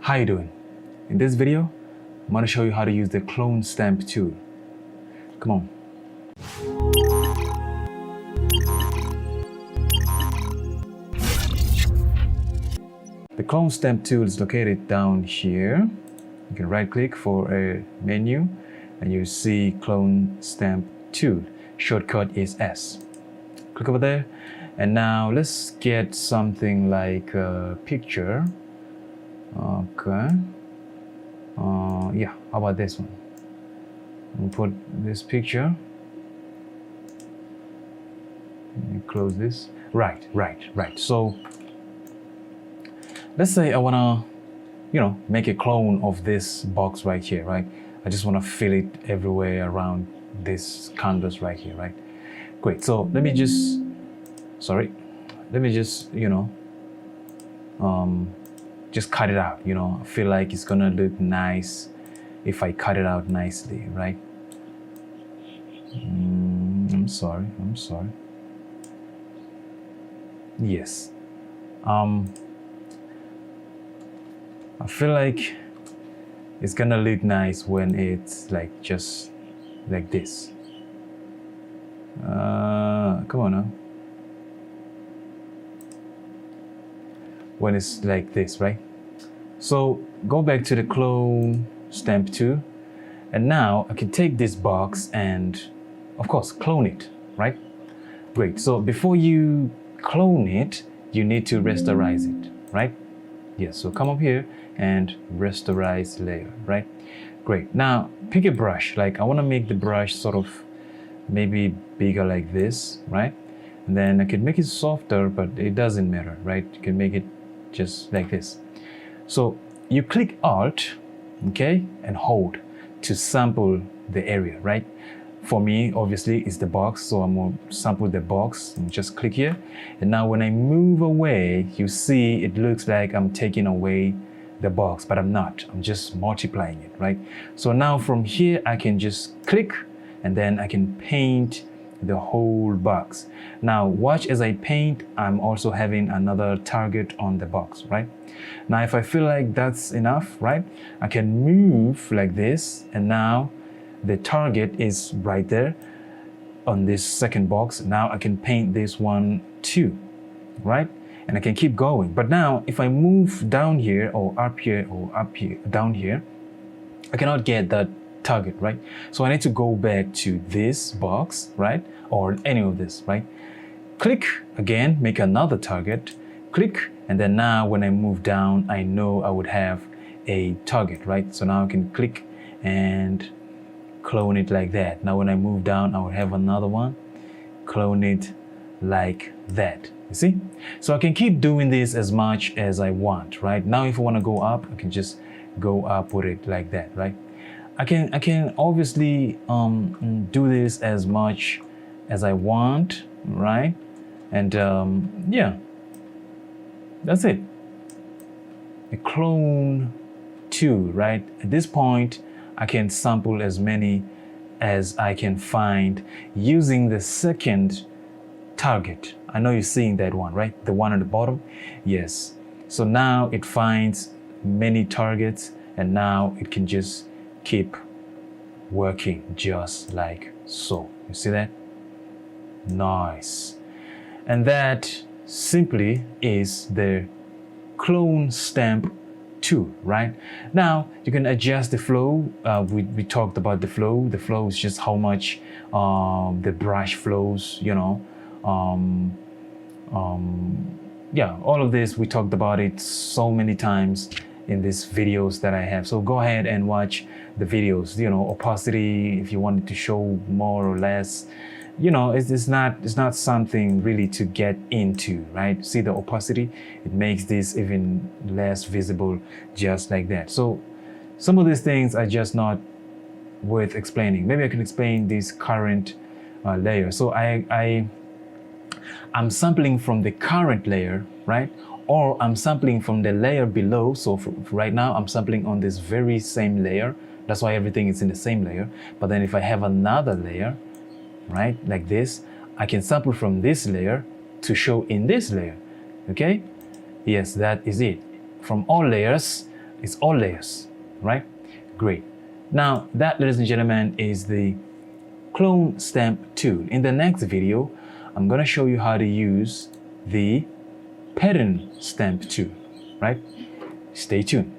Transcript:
How you doing? In this video, I'm going to show you how to use the clone stamp tool. Come on. The clone stamp tool is located down here. You can right click for a menu and you see clone stamp tool. Shortcut is S. Click over there. And now let's get something like a picture. Okay. Yeah, how about this one? We'll put this picture. Close this. Right. So let's say I wanna, make a clone of this box right here, right? I just wanna fill it everywhere around this canvas right here, right? Great. So let me just, just cut it out. I feel like it's gonna look nice if I cut it out nicely, right? I'm sorry. Yes. I feel like it's gonna look nice when it's like just like this. Come on now. When it's like this, right? So go back to the clone stamp tool, and now I can take this box and of course clone it, right? Great. So before you clone it, you need to rasterize it, right? Yes. So come up here and rasterize layer, right? Great. Now pick a brush. Like I want to make the brush sort of maybe bigger like this, right? And then I can make it softer, but it doesn't matter, right? You can make it just like this. So you click Alt, okay, and hold to sample the area, right? For me, obviously, it's the box, so I'm gonna sample the box and just click here. And now when I move away, you see it looks like I'm taking away the box, but I'm not. I'm just multiplying it, right? So now from here, I can just click and then I can paint the whole box. Now watch as I paint, I'm also having another target on the box, right? Now if I feel like that's enough, right, I can move like this, and now the target is right there on this second box. Now I can paint this one too, right? And I can keep going. But now if I move down here or up here or up here, down here, I cannot get that target, right? So I need to go back to this box, right? Or any of this, right? Click again, make another target, click, and then now when I move down, I know I would have a target, right? So now I can click and clone it like that. Now when I move down, I will have another one, clone it like that. You see? So I can keep doing this as much as I want, right? Now if I want to go up, I can just go up with it like that, right? I can obviously do this as much as I want, right? And yeah, that's it. A clone tool, right? At this point, I can sample as many as I can find using the second target. I know you're seeing that one, right? The one on the bottom. Yes. So now it finds many targets, and now it can just keep working just like so. You see that? Nice. And that simply is the clone stamp tool, right? Now you can adjust the flow. We talked about the flow. The flow is just how much the brush flows, yeah, all of this, we talked about it so many times in these videos that I have. So go ahead and watch the videos. Opacity, if you wanted to show more or less, it's not something really to get into, right? See the opacity, it makes this even less visible, just like that. So some of these things are just not worth explaining. Maybe I can explain this current layer. So I'm sampling from the current layer, right? Or I'm sampling from the layer below. So right now I'm sampling on this very same layer. That's why everything is in the same layer. But then if I have another layer, right, like this, I can sample from this layer to show in this layer, okay? Yes, that is it. From all layers, It's all layers, right? Great. Now that, ladies and gentlemen, is the clone stamp tool. In the next video, I'm gonna show you how to use the pattern stamp tool, right? Stay tuned.